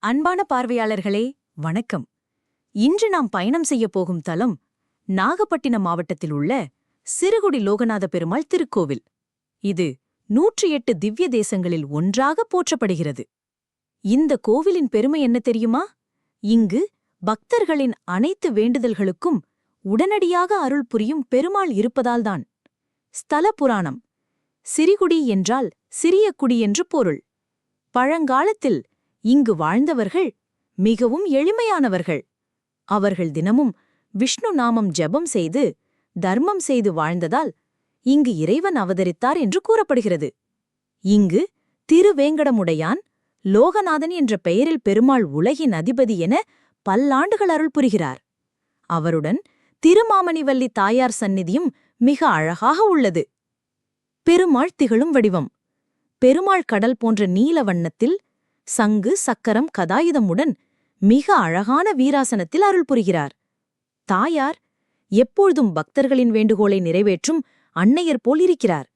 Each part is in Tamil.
அன்பான பார்வையாளர்களே, வணக்கம். இன்று நாம் பயணம் செய்யப் போகும் தலம் நாகப்பட்டினம் மாவட்டத்தில் உள்ள சிறுகுடி லோகநாத பெருமாள் திருக்கோவில். இது 108 திவ்ய தேசங்களில் ஒன்றாக போற்றப்படுகிறது. இந்த கோவிலின் பெருமை என்ன தெரியுமா? இங்கு பக்தர்களின் அனைத்து வேண்டுதல்களுக்கும் உடனடியாக அருள் புரியும் பெருமாள் இருப்பதால்தான். ஸ்தல புராணம். சிறுகுடி என்றால் சிறிய குடி என்று பொருள். பழங்காலத்தில் இங்கு வாழ்ந்தவர்கள் மிகவும் எளிமையானவர்கள். அவர்கள் தினமும் விஷ்ணு நாமம் ஜெபம் செய்து தர்மம் செய்து வாழ்ந்ததால் இங்கு இறைவன் அவதரித்தார் என்று கூறப்படுகிறது. இங்கு திருவேங்கடமுடையான் லோகநாதன் என்ற பெயரில் பெருமாள் உலகின் அதிபதி என பல்லாண்டுகள் அருள் புரிகிறார். அவருடன் திருமாமணிவல்லி தாயார் சந்நிதியும் மிக அழகாக உள்ளது. பெருமாள் திகழும் வடிவம். பெருமாள் கடல் போன்ற நீல வண்ணத்தில் சங்கு சக்கரம் கதாயுதமுடன் மிக அழகான வீராசனத்தில் அருள் புரிகிறார். தாயார் எப்பொழுதும் பக்தர்களின் வேண்டுகோளை நிறைவேற்றும் அன்னையர் போல் இருக்கிறார்.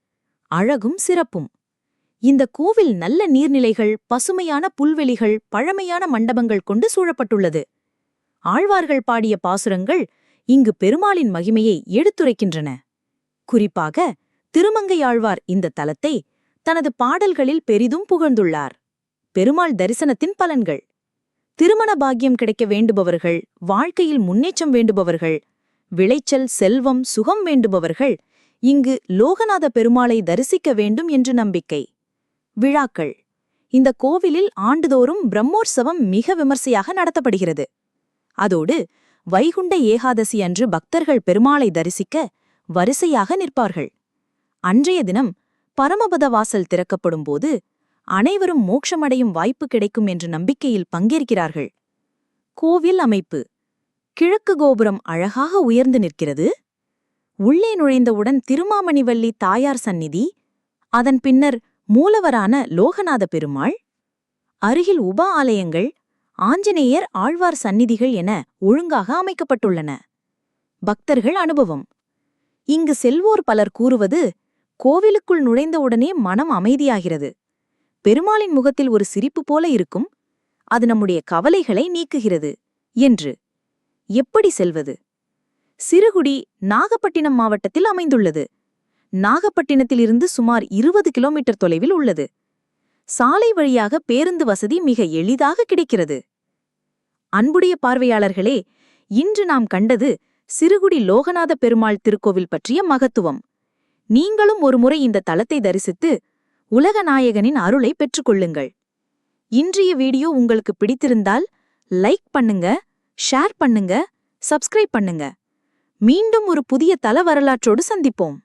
அழகும் சிறப்பும். இந்த கோவில் நல்ல நீர்நிலைகள், பசுமையான புல்வெளிகள், பழமையான மண்டபங்கள் கொண்டு சூழப்பட்டுள்ளது. ஆழ்வார்கள் பாடிய பாசுரங்கள் இங்கு பெருமாளின் மகிமையை எடுத்துரைக்கின்றன. குறிப்பாக திருமங்கையாழ்வார் இந்த தலத்தை தனது பாடல்களில் பெரிதும் புகழ்ந்துள்ளார். பெருமாள் தரிசனத்தின் பலன்கள். திருமண பாக்கியம் கிடைக்க வேண்டுபவர்கள், வாழ்க்கையில் முன்னேற்றம் வேண்டுபவர்கள், விளைச்சல், செல்வம், சுகம் வேண்டுபவர்கள் இங்கு லோகநாத பெருமாளை தரிசிக்க வேண்டும் என்று நம்பிக்கை. விழாக்கள். இந்த கோவிலில் ஆண்டுதோறும் பிரம்மோற்சவம் மிக விமர்சையாக நடத்தப்படுகிறது. அதோடு வைகுண்ட ஏகாதசி அன்று பக்தர்கள் பெருமாளை தரிசிக்க வரிசையாக நிற்பார்கள். அன்றைய தினம் பரமபத வாசல் திறக்கப்படும் போது அனைவரும் மோட்சமடையும் வாய்ப்பு கிடைக்கும் என்ற நம்பிக்கையில் பங்கேற்கிறார்கள். கோவில் அமைப்பு. கிழக்கு கோபுரம் அழகாக உயர்ந்து நிற்கிறது. உள்ளே நுழைந்தவுடன் திருமாமணிவல்லி தாயார் சந்நிதி, அதன் பின்னர் மூலவரான லோகநாத பெருமாள், அருகில் உப ஆலயங்கள், ஆஞ்சநேயர், ஆழ்வார் சந்நிதிகள் என ஒழுங்காக அமைக்கப்பட்டுள்ளன. பக்தர்கள் அனுபவம். இங்கு செல்வோர் பலர் கூறுவது, கோவிலுக்குள் நுழைந்தவுடனே மனம் அமைதியாகிறது. பெருமாளின் முகத்தில் ஒரு சிரிப்பு போல இருக்கும். அது நம்முடைய கவலைகளை நீக்குகிறது என்று. எப்படி செல்வது? சிறுகுடி நாகப்பட்டினம் மாவட்டத்தில் அமைந்துள்ளது. நாகப்பட்டினத்திலிருந்து சுமார் 20 கிலோமீட்டர் தொலைவில் உள்ளது. சாலை வழியாக பேருந்து வசதி மிக எளிதாக கிடைக்கிறது. அன்புடைய பார்வையாளர்களே, இன்று நாம் கண்டது சிறுகுடி லோகநாத பெருமாள் திருக்கோவில் பற்றிய மகத்துவம். நீங்களும் ஒருமுறை இந்த தலத்தை தரிசித்து உலகநாயகனின் அருளை பெற்றுக்கொள்ளுங்கள். இன்றைய வீடியோ உங்களுக்கு பிடித்திருந்தால் லைக் பண்ணுங்க, ஷேர் பண்ணுங்க, சப்ஸ்கிரைப் பண்ணுங்க. மீண்டும் ஒரு புதிய தல வரலாற்றோடு சந்திப்போம்.